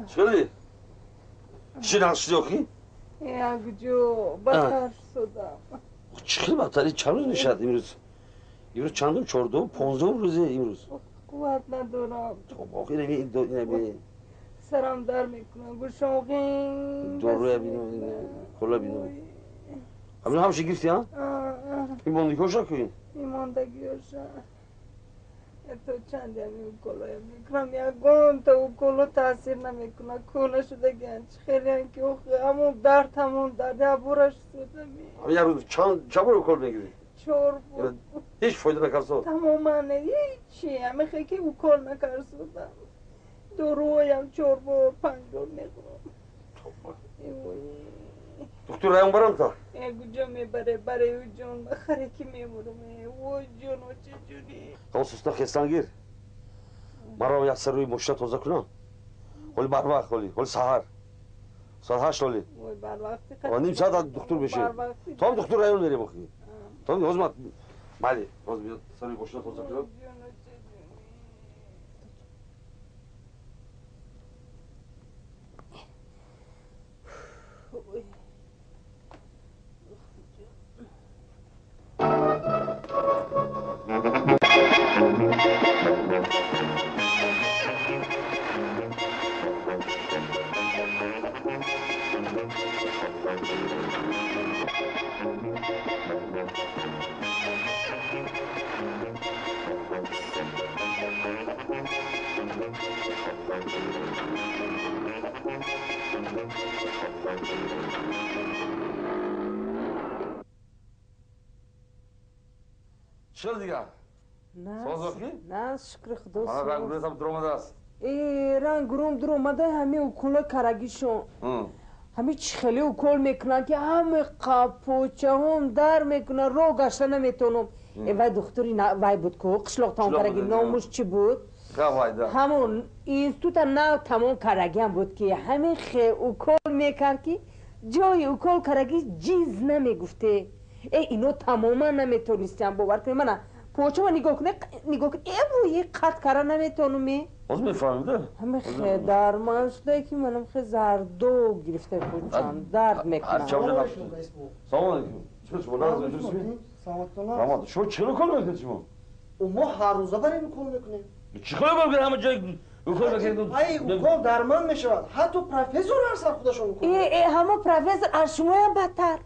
چلی؟ چی نقشی آخی؟ یکجو بدتر شدم. چی خیلی بدتری؟ چند روز میشد امروز؟ امروز چندم؟ 14 و 15 روزه امروز. قوت ندارم. باقی نمی سرم در میکنم گوشاقین. دوروی بینم کلا بینم. همین همش گرفتی ها؟ میموندی کجا کی؟ میموندگی هاشم. تو چند یمی کلا میکنم یکم تو کلا تاثیر نمیکنه کلا شده گنج خیلی انکی همون درد عبورش شده یه روز چند بار کل میگیری؟ 4 بار. هیچ فایده نکرد. تماما هیچی همه خیلی که کل نکردم. درویم 4 بار 5 بار میخورم. دکتر رایون برام تا؟ کجا میبره برای او جون بخره که میمورم او جون و چه جونی خواستوستا خستان گیر مرا یک سر روی مشت توزه کنم ولی بر وقت ولی سهر ساعت 8 ولی بر وقتی و نیم ساعت دکتر بشه تو هم دکتر رایون میری بخی تو هم حزمت مالی باز بیاد سر روی مشت توزه کنم چرا دیگه؟ نه شکر خدا من رنگ رویت هم درآمده است رنگ روم درآمده همه اوکولا کرگیشون همه چخلی اوکول میکنن که همه قاپوچه هم در میکنن رو گشته نمیتونم وای دکتری وای بود که قشلاق تمام کرگی ناموش چی بود؟ همون اینستوت نو تمام کرگی هم بود که همه اوکول میکرد که جای اوکول کرگی جیز نمیگفته اینو تماما نمیتونستم باور کنی من پوچه و نگاه کنه یه قط کرده نمیتونم باز میفهمیده؟ همه خیلی درمان شده که منم خیلی زردو گرفته پوچان درد میکنم سلام علیکم شما نازم درستی؟ سلام شما چرا کار میکنید شما؟ ما هر روزه بریم کار میکنیم چی کار میکنید همه جای اوکول میکنید؟ اوکول درمان میشود حتی پروفسور هر سر خودشون میکنه همه پروفسور از شما هم بدتر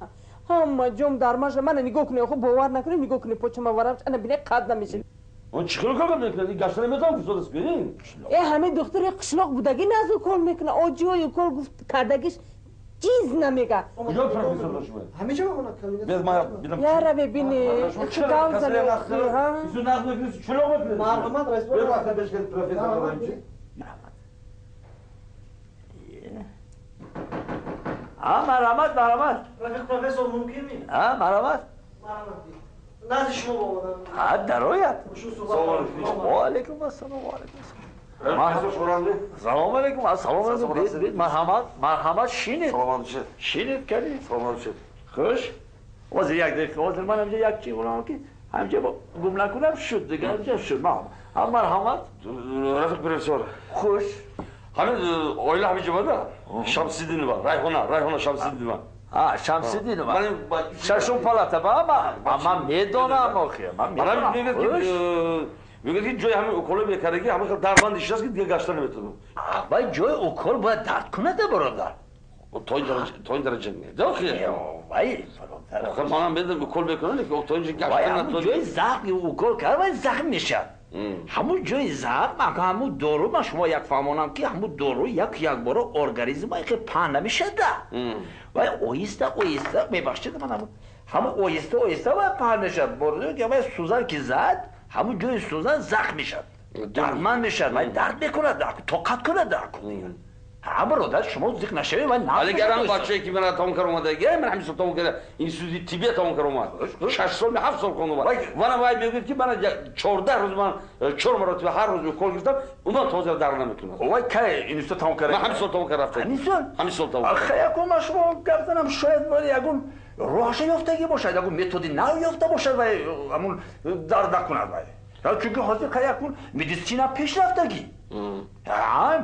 همه جم درمانش من نگاه کنی خب باور نکنی نگاه کنی پوچه ما ورمش انا بینه قد نمیشه اون چیکار کنم میکنی گشتن میذارم فوتو دست ببین همه دختر قشلاق بودگی نازو کول میکنه آجوی کول گفت کردگیش چیز نمیگه کجا پروفسور داشت همه جا اون کلمه یا را ببینی خداوند زنه ها ایشون نقل میکنه چلو میکنه مرحمت رئیس به وقت بهش که پروفسور داریم مرحمت پروفسور ممکن می مرحمت نزد شما بابا درایت سلام علیکم السلام سلام علیکم السلام علیکم مرحمت شینید کردید خوش واسه یک دقیقه واسه من همجا یک چی اونم که همجا گم نکنم شد دیگه همجا شد مرحمت رفیق پروفسور خوش همین اویل همینجا بوده شمسیدین با ریحانه شمسیدین با شمسیدین با ششم پالاته با من میدونم آخه من میگه که جای همین اوکول میکردگی همه خیلی درماندش هست که دیگه گشتن نمیتونه وای جای اوکول باید درد کنه ده برادر تو این درجه نیست آخه وای آخه منم بدم اوکول میکنه که تو اینجا گشتن نتونه جای زخم اوکول کرد وای زخم میشه همون جای زخم همون دارو من شما یک فهمانم که همون دارو یک بار ارگانیسم که پهن نمیشه ده وای اویسته میبخشید من همون اویسته و پهن میشه برده که وای سوزن که زد همون جای سوزن زخم میشه درمان میشه وای درد میکنه طاقت کنه درد کنه همه برادر شما ذکر نشوی من نه ولی گرم بچه‌ای که من تمام کردم اومده من همیشه تمام کردم این سوزی تیبی تمام کردم اومد 6 سال 7 سال خوندم وای میگه که من 14 روز من 4 مرتبه هر روز کل گرفتم اونم تازه درمان میکنه وای کی این است تمام کردم من همین سال تمام کردم همین سال تمام خیلی کم شما گفتم شاید ولی یگون راهش یافتگی باشه یگون متدی نو یافته باشه و همون درد نکنه وای چون حاضر که یکون مدیسینا پیشرفتگی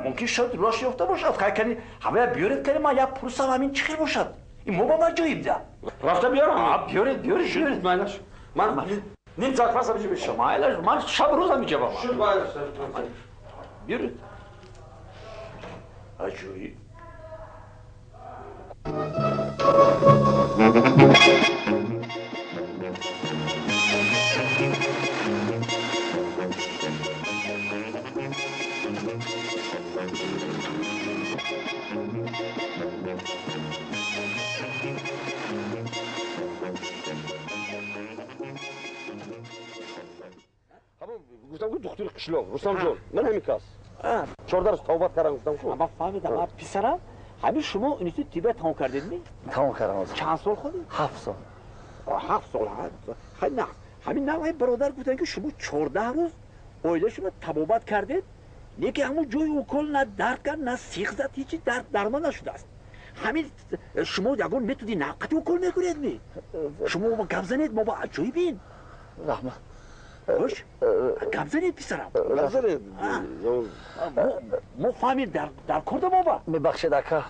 ممکن شد راش یافته باشد خیلی کنی همه بیارید کنی ما یک پروسه همین چخیر باشد این موبا من جاییم ده رفته بیارم بیارید مایلش من نیم ساعت پس بشه بشم مایلش من شب روز هم میجا بابا شد مایلش بیارید اجوی گفتم که دختر قشلاق رستم جون من همین کس 14 روز توبت کردم گفتم کو اما فهمیدم پسرم همین شما اینجا تیبه تمام کردید می؟ تمام کردم چند سال خودی؟ 7 سال 7 سال خیلی نه همین نوعی برادر گفتن که شما 14 روز اویده شما تبابت کردید یکی همون جوی اوکل نه درد کرد نه سیخ زد هیچی درمان نشده است همین شما یکون میتونی نقطی اوکل میکنید می شما با گم زنید ما با جوی بین رحمت خوش گم زنید پسرم نظر ما فهمید در کرد ما با میبخشید اکا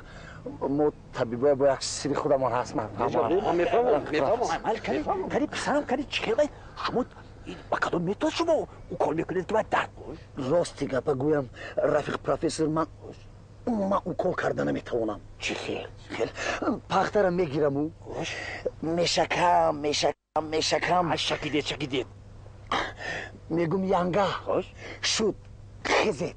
ما طبیبای با یک سری خودمان هست من میفهمم کلی پسرم کلی چیکه شما با کدوم میتون شما اوکل میکنید که باید درد باش راستی گپا گویم رفیق پروفسور من اوکل کردن نمیتوانم چی خیل پخترم میگیرم او میشکم شکیدید میگم ینگه خوش شد خزید